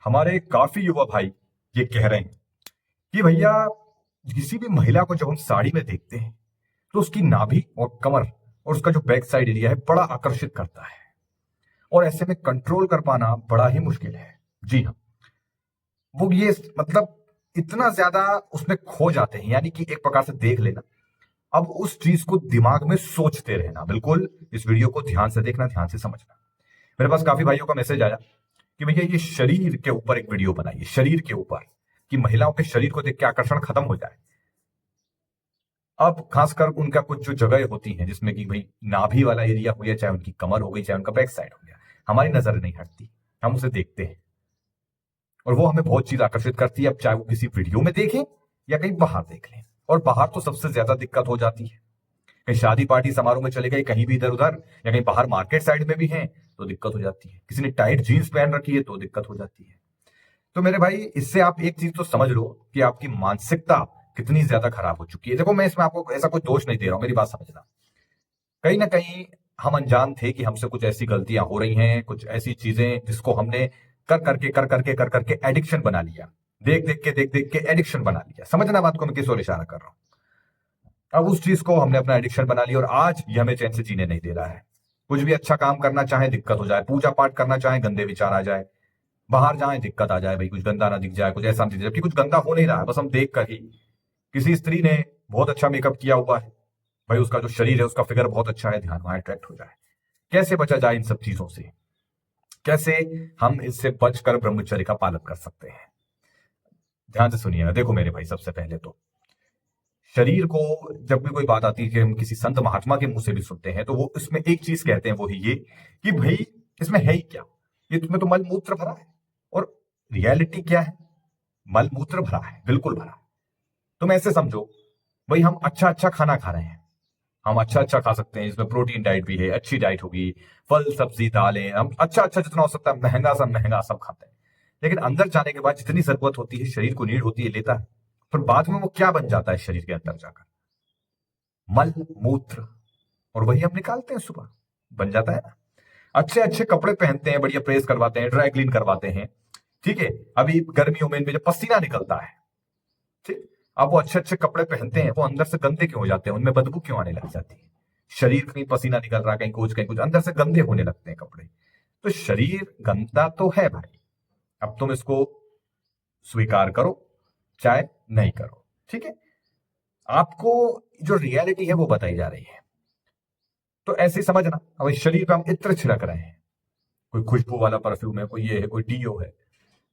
हमारे काफी युवा भाई ये कह रहे हैं कि भैया किसी भी महिला को जब हम साड़ी में देखते हैं तो उसकी नाभि और कमर और उसका जो बैक साइड एरिया है बड़ा आकर्षित करता है। और ऐसे में कंट्रोल कर पाना बड़ा ही मुश्किल है। जी हाँ, वो ये मतलब इतना ज्यादा उसमें खो जाते हैं, यानी कि एक प्रकार से देख लेना, अब उस चीज को दिमाग में सोचते रहना। बिल्कुल इस वीडियो को ध्यान से देखना, ध्यान से समझना। मेरे पास काफी भाइयों का मैसेज आया कि भैया ये शरीर के ऊपर एक वीडियो बनाइए, शरीर के ऊपर, कि महिलाओं के शरीर को देख के आकर्षण खत्म हो जाए। अब खासकर उनका कुछ जो जगह होती हैं जिसमें कि भाई नाभि वाला एरिया हो गया, चाहे उनकी कमर हो गई, चाहे उनका बैक साइड हो गया, हमारी नजर नहीं हटती, हम उसे देखते हैं और वो हमें बहुत चीज आकर्षित करती है। अब चाहे वो किसी वीडियो में देखें या कहीं बाहर देख लें, और बाहर तो सबसे ज्यादा दिक्कत हो जाती है। कहीं शादी पार्टी समारोह में चले गए, कहीं भी इधर उधर, या कहीं बाहर मार्केट साइड में भी हैं तो दिक्कत हो जाती है। किसी ने टाइट जीन्स पहन रखी है तो दिक्कत हो जाती है। तो मेरे भाई इससे आप एक चीज तो समझ लो कि आपकी मानसिकता कितनी ज्यादा खराब हो चुकी है। देखो मैं इसमें आपको ऐसा कोई दोष नहीं दे रहा हूं, मेरी बात समझना। कहीं ना कहीं हम अनजान थे कि हमसे कुछ ऐसी गलतियां हो रही हैं, कुछ ऐसी चीजें जिसको हमने कर करके एडिक्शन बना लिया। देख देख के एडिक्शन बना लिया। समझना बात को मैं किस ओर इशारा कर रहा हूं। अब उस चीज को हमने अपना एडिक्शन बना लिया और आज ये हमें चैन से जीने नहीं दे रहा है। कुछ भी अच्छा काम करना चाहे दिक्कत हो जाए, पूजा पाठ करना चाहे गंदे विचार आ जाए, बाहर जाए दिक्कत आ जाए, भाई कुछ गंदा ना दिख जाए, कुछ ऐसा ना दिख जाए, जबकि कुछ गंदा हो नहीं रहा है, बस हम देख कर ही। किसी स्त्री ने बहुत अच्छा मेकअप किया हुआ है, भाई उसका जो शरीर है, उसका फिगर बहुत अच्छा है, ध्यान वहां अट्रैक्ट हो जाए। कैसे बचा जाए इन सब चीजों से? कैसे हम इससे बचकर ब्रह्मचर्य का पालन कर सकते हैं? ध्यान से सुनिएगा। देखो मेरे भाई, सबसे पहले तो शरीर को जब भी कोई बात आती है, कि हम किसी संत महात्मा के मुंह से भी सुनते हैं, तो वो इसमें एक चीज कहते हैं, वो ही ये कि भाई इसमें है ही क्या, ये तुम्हें तो मल मूत्र भरा है। और रियलिटी क्या है? मल मूत्र भरा है, बिल्कुल भरा है। तुम ऐसे समझो भाई, हम अच्छा अच्छा खाना खा रहे हैं, हम अच्छा अच्छा खा सकते हैं, इसमें प्रोटीन डाइट भी है, अच्छी डाइट होगी, फल सब्जी दालें, हम अच्छा अच्छा जितना हो सकता है महंगा सब खाते हैं। लेकिन अंदर जाने के बाद जितनी जरूरत होती है, शरीर को नीड होती है, लेता है। फिर बाद में वो क्या बन जाता है शरीर के अंदर जाकर? मल मूत्र। और वही हम निकालते हैं सुबह, बन जाता है ना। अच्छे अच्छे कपड़े पहनते हैं, बढ़िया प्रेस करवाते हैं, ड्राई क्लीन करवाते हैं, ठीक है। अभी गर्मियों में इनमें जो पसीना निकलता है, ठीक, अब वो अच्छे अच्छे कपड़े पहनते हैं, वो अंदर से गंदे क्यों हो जाते हैं? उनमें बदबू क्यों आने लग जाती है? शरीर कहीं पसीना निकल रहा है, कहीं कुछ अंदर से गंदे होने लगते हैं कपड़े। तो शरीर गंदा तो है भाई, अब तुम इसको स्वीकार करो चाहे नहीं करो, ठीक है। आपको जो रियलिटी है वो बताई जा रही है, तो ऐसे ही समझना। अब इस शरीर पे हम इत्र छिड़क रहे हैं, कोई खुशबू वाला परफ्यूम है, कोई ये है, कोई डीओ है,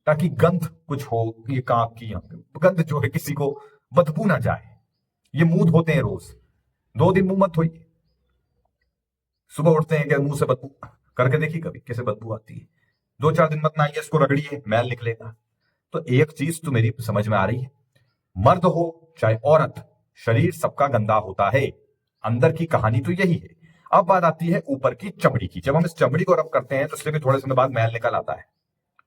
ताकि गंध कुछ हो, ये काम की गंध जो है किसी को बदबू ना जाए। ये मुंह धोते हैं रोज, 2 दिन मुंह मत धोइए। सुबह उठते हैं कि मुंह से बदबू, करके देखिए कभी कैसे बदबू आती है। 2-4 दिन मत नहाइए, इसको रगड़िए, मैल निकलेगा। तो एक चीज तो मेरी समझ में आ रही है, मर्द हो चाहे औरत, शरीर सबका गंदा होता है। अंदर की कहानी तो यही है। अब बात आती है ऊपर की चमड़ी की। जब हम इस चमड़ी को रब करते हैं तो इसलिए थोड़े समय बाद मैल निकल आता है।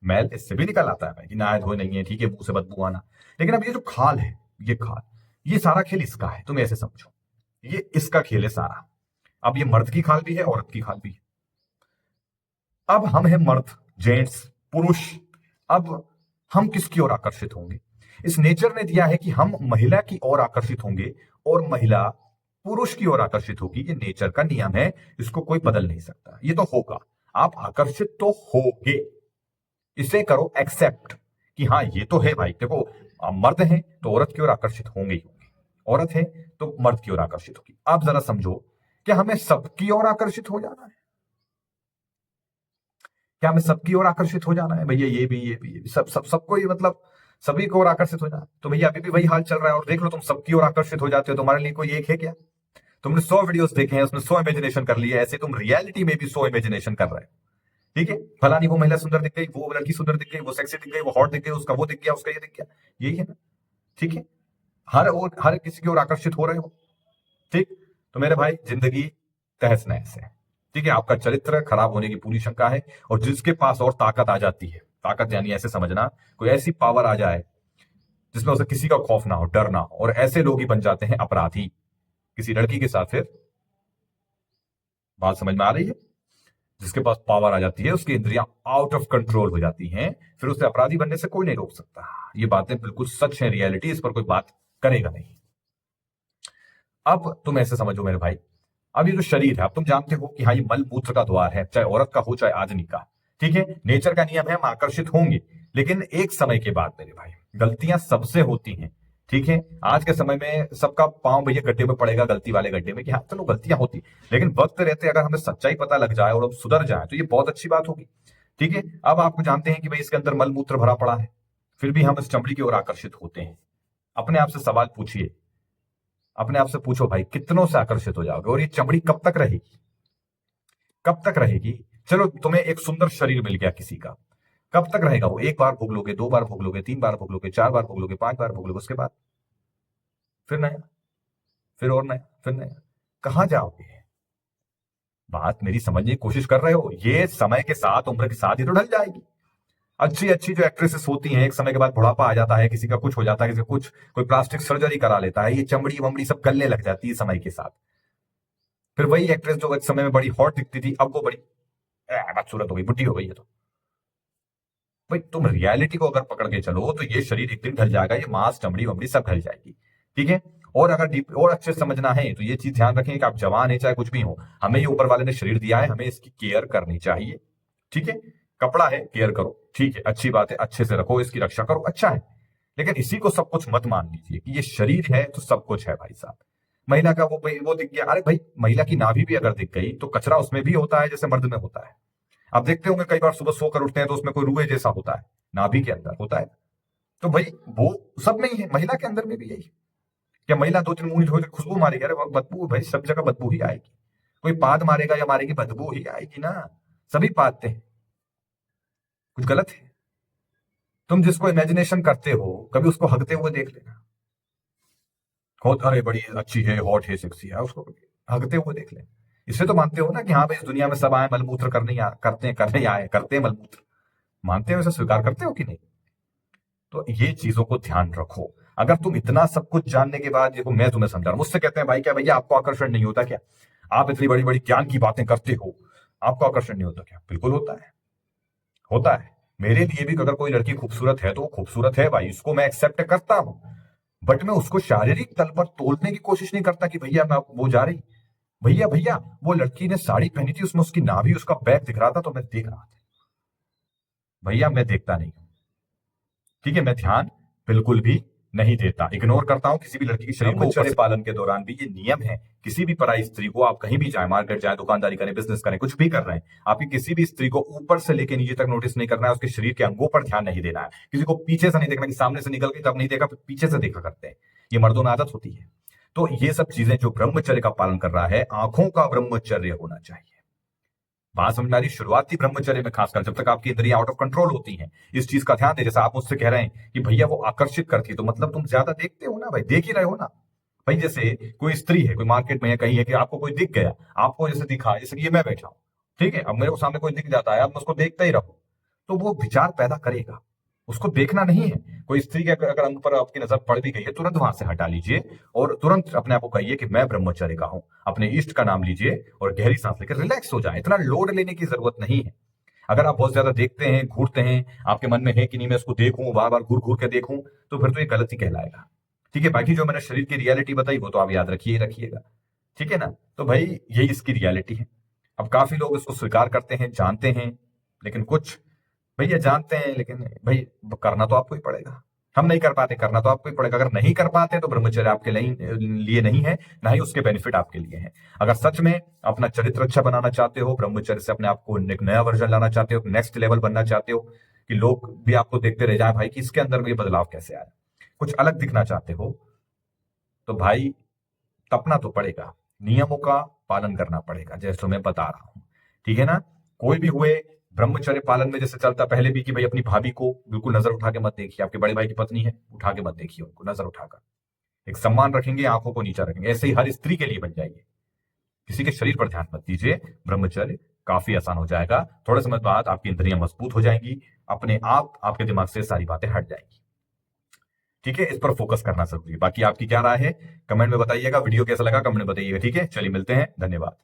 मैल इससे भी निकल आता है भाई, कि नहाए धोए नहीं है, ठीक है, मुंह से बदबू आना। लेकिन अब ये जो खाल है, ये खाल, ये सारा खेल इसका है, तुम ऐसे समझो, ये इसका खेल है सारा। अब ये मर्द की खाल भी है, औरत की खाल भी है। अब हम हैं मर्द, जेंट्स, पुरुष। अब हम किसकी ओर आकर्षित होंगे? इस नेचर ने दिया है कि हम महिला की ओर आकर्षित होंगे और महिला पुरुष की ओर आकर्षित होगी। ये नेचर का नियम है, इसको कोई बदल नहीं सकता। ये तो होगा, आप आकर्षित तो होगे, इसे करो एक्सेप्ट कि हाँ ये तो है भाई। देखो, मर्द हैं तो औरत की ओर आकर्षित होंगे ही होंगे, औरत है तो मर्द की ओर आकर्षित होगी। आप जरा समझो कि हमें सबकी ओर आकर्षित हो जाना है? क्या हमें सबकी ओर आकर्षित हो जाना है भैया? ये भी सब सबको, ये मतलब सभी को ओर आकर्षित हो जाना? तो भैया अभी भी वही हाल चल रहा है, और देख लो तुम सबकी ओर आकर्षित हो जाते हो, तुम्हारे लिए कोई एक है क्या? तुमने 100 वीडियोस देखे हैं, उसमें 100 इमेजिनेशन कर लिए, ऐसे तुम रियलिटी में भी 100 इमेजिनेशन कर रहे हो, ठीक है। फलानी वो महिला सुंदर दिख गई, वो लड़की सुंदर दिख गई, वो सेक्सी दिख गई, वो हॉट दिख गई, उसका वो दिख गया, उसका ये दिख गया, यही है ना, ठीक है। हर किसी की ओर आकर्षित हो रहे हो, ठीक। तो मेरे भाई जिंदगी तहस नहस है, ठीक है। आपका चरित्र खराब होने की पूरी शंका है। और जिसके पास और ताकत आ जाती है, ताकत यानी ऐसे समझना, कोई ऐसी पावर आ जाए जिसमें उसे किसी का खौफ ना हो, डर ना हो, और ऐसे लोग ही बन जाते हैं अपराधी किसी लड़की के साथ। फिर बात समझ में आ रही है? जिसके पास पावर आ जाती है, उसकी इंद्रियां आउट ऑफ कंट्रोल हो जाती हैं, फिर उसे अपराधी बनने से कोई नहीं रोक सकता। ये बातें बिल्कुल सच है, रियलिटी, इस पर कोई बात करेगा नहीं। अब तुम ऐसे समझो मेरे भाई, अब ये जो शरीर है, अब तुम जानते हो कि हाँ ये मल मूत्र का द्वार है, चाहे औरत का हो चाहे आदमी का। ठीक है, नेचर का नियम है, हम आकर्षित होंगे, लेकिन एक समय के बाद मेरे भाई गलतियां सबसे होती हैं। ठीक है, आज के समय में सबका पांव भैया गड्ढे में पड़ेगा, गलती वाले गड्ढे में, कि हाँ चलो गलतियां होती, लेकिन वक्त रहते अगर हमें सच्चाई पता लग जाए और हम सुधर जाए तो ये बहुत अच्छी बात होगी। ठीक है, अब आपको जानते हैं कि भाई इसके अंदर मल मूत्र भरा पड़ा है, फिर भी हम इस चमड़ी की ओर आकर्षित होते हैं। अपने आप से सवाल पूछिए, अपने आप से पूछो भाई कितनों से आकर्षित हो जाओगे, और ये चमड़ी कब तक रहेगी, कब तक रहेगी। चलो तुम्हें एक सुंदर शरीर मिल गया किसी का, कब तक रहेगा वो? एक बार भोग लोगे, दो बार भोग लोगे, तीन बार भोग लोगे, चार बार भोग लोगे, पांच बार भोग लोगे, उसके बाद फिर नया, फिर और नया, फिर नया, कहां जाओगे? बात मेरी समझने की कोशिश कर रहे हो? ये समय के साथ, उम्र के साथ ही तो ढल जाएगी। अच्छी अच्छी जो एक्ट्रेसेस होती हैं, एक समय के बाद बुढ़ापा आ जाता है, किसी का कुछ हो जाता है, किसी का कुछ, कोई प्लास्टिक सर्जरी करा लेता है, ये चमड़ी वमड़ी सब गलने लग जाती है समय के साथ। फिर वही एक्ट्रेस जो एक समय में बड़ी हॉट दिखती थी, अब वो बड़ी बदसूरत हो गई, बुढ़ी हो गई है। तो भाई तुम रियलिटी को अगर पकड़ के चलो तो ये शरीर एक दिन ढल जाएगा, ये मांस चमड़ी वमड़ी सब ढल जाएगी। ठीक है, और अगर डीप और अच्छे से समझना है तो ये चीज ध्यान रखें कि आप जवान है चाहे कुछ भी हो, हमें ये ऊपर वाले ने शरीर दिया है, हमें इसकी केयर करनी चाहिए। ठीक है, कपड़ा है, केयर करो, ठीक है, अच्छी बात है, अच्छे से रखो, इसकी रक्षा करो, अच्छा है, लेकिन इसी को सब कुछ मत मान लीजिए कि ये शरीर है तो सब कुछ है। भाई साहब, महिला का वो दिख गया, अरे भाई महिला की नाभि भी अगर दिख गई तो कचरा उसमें भी होता है जैसे मर्द में होता है। आप देखते होंगे कई बार सुबह सोकर उठते हैं तो उसमें कोई रुए जैसा होता है, नाभि के अंदर होता है। तो भाई वो सब में ही है, महिला के अंदर में भी यही है। क्या महिला दो तीन मुंह धो के खुशबू मारेगी? अरे वो बदबू, भाई सब जगह बदबू ही आएगी। कोई पाद मारेगा या मारेगी, बदबू ही आएगी ना। सभी पादते हैं, कुछ गलत है? तुम जिसको इमेजिनेशन करते हो कभी उसको हगते हुए देख लेना, बहुत अरे बड़ी अच्छी है, हॉट है, सेक्सी है, उसको हगते हुए देख लेना। इससे तो मानते हो ना कि हाँ भाई इस दुनिया में सब आए मलमूत्र करने आए, करते हैं मलमूत्र, मानते हो, इसे स्वीकार करते हो कि नहीं? तो ये चीजों को ध्यान रखो। अगर तुम इतना सब कुछ जानने के बाद, देखो मैं तुम्हें समझा रहा हूं, मुझसे कहते हैं भाई क्या भैया आपको आकर्षण नहीं होता क्या, आप इतनी बड़ी बड़ी ज्ञान की बातें करते हो, आपको आकर्षण नहीं होता क्या? बिल्कुल होता है, होता है। मेरे लिए भी अगर कोई लड़की खूबसूरत है तो वो खूबसूरत है भाई, इसको मैं एक्सेप्ट करता हूं, बट मैं उसको शारीरिक तल पर तोड़ने की कोशिश नहीं करता कि भैया मैं वो जा रही, भैया भैया वो लड़की ने साड़ी पहनी थी, उसमें उसकी नाभि उसका बैग दिख रहा था तो मैं देख रहा था, भैया मैं देखता नहीं हूं। ठीक है, मैं ध्यान बिल्कुल भी नहीं देता, इग्नोर करता हूं किसी भी लड़की के शरीर को। ब्रह्मचर्य पालन के दौरान भी ये नियम है, किसी भी पराई स्त्री को, आप कहीं भी जाए, मार्केट जाए, दुकानदारी करें, बिजनेस करें, कुछ भी कर रहे हैं, आपकी किसी भी स्त्री को ऊपर से लेकर नीचे तक नोटिस नहीं करना है, उसके शरीर के अंगों पर ध्यान नहीं देना है, किसी को पीछे से नहीं देखना कि सामने से निकल गई तब नहीं देखा, फिर पीछे से देखा करते हैं, ये मर्दों में आदत होती है। तो ये सब चीजें जो ब्रह्मचर्य का पालन कर रहा है, आंखों का ब्रह्मचर्य होना चाहिए। बात समझ में आ रही? शुरुआती ब्रह्मचर्य में खासकर जब तक आपकी इंद्रियां आउट ऑफ कंट्रोल होती हैं, इस चीज का ध्यान दें। जैसा आप मुझसे कह रहे हैं कि भैया वो आकर्षित करती है, तो मतलब तुम ज्यादा देखते हो ना भाई, देख ही रहे हो ना भाई। जैसे कोई स्त्री है, कोई मार्केट में है, कहीं है, कि आपको कोई दिख गया, आपको जैसे दिखा, जैसे ये मैं बैठा हूं, ठीक है, अब मेरे को सामने कोई दिख जाता है, अब मैं उसको देखता ही रहूं, तो वो विचार पैदा करेगा, उसको देखना नहीं है। कोई स्त्री के अगर अंग पर आपकी नजर पड़ भी गई है, तुरंत वहां से हटा लीजिए और तुरंत अपने आप को कहिए कि मैं ब्रह्मचर्य का हूं, अपने इष्ट का नाम लीजिए और गहरी सांस लेकर रिलैक्स हो जाए। इतना लोड लेने की जरूरत नहीं है। अगर आप बहुत ज्यादा देखते हैं, घूरते हैं, आपके मन में है कि नहीं मैं इसको देखूं, बार बार घूर घूर के देखूं, तो फिर तो ये गलती कहलाएगा। ठीक है, बाकी जो मैंने शरीर की रियलिटी बताई वो तो आप याद रखिएगा। ठीक है ना? तो भाई यही इसकी रियलिटी है। अब काफी लोग इसको स्वीकार करते हैं, जानते हैं, लेकिन कुछ भैया जानते हैं लेकिन भाई करना तो आपको ही पड़ेगा। हम नहीं कर पाते, करना तो आपको ही पड़ेगा। अगर नहीं कर पाते तो ब्रह्मचर्य आपके लिए नहीं है, ना ही उसके बेनिफिट आपके लिए है। अगर सच में अपना चरित्र अच्छा बनाना चाहते हो, ब्रह्मचर्य से अपने आप को एक नया वर्जन लाना चाहते हो, नेक्स्ट लेवल बनना चाहते हो, कि लोग भी आपको देखते रह जाए भाई कि इसके अंदर भी बदलाव कैसे आया, कुछ अलग दिखना चाहते हो, तो भाई तपना तो पड़ेगा, नियमों का पालन करना पड़ेगा, जैसे मैं बता रहा हूं। ठीक है ना? कोई भी हुए, ब्रह्मचर्य पालन में जैसे चलता पहले भी कि भाई अपनी भाभी को बिल्कुल नजर उठा के मत देखिए, आपके बड़े भाई की पत्नी है, उठा के मत देखिए उनको नजर उठाकर, एक सम्मान रखेंगे, आंखों को नीचा रखेंगे, ऐसे ही हर स्त्री के लिए बन जाएगी। किसी के शरीर पर ध्यान मत दीजिए, ब्रह्मचर्य काफी आसान हो जाएगा। थोड़े समय बाद आपकी इंद्रियां मजबूत हो जाएंगी, अपने आप आपके दिमाग से सारी बातें हट जाएंगी। ठीक है, इस पर फोकस करना जरूरी है। बाकी आपकी क्या राय है कमेंट में बताइएगा, वीडियो कैसा लगा कमेंट में बताइएगा। ठीक है, चलिए मिलते हैं, धन्यवाद।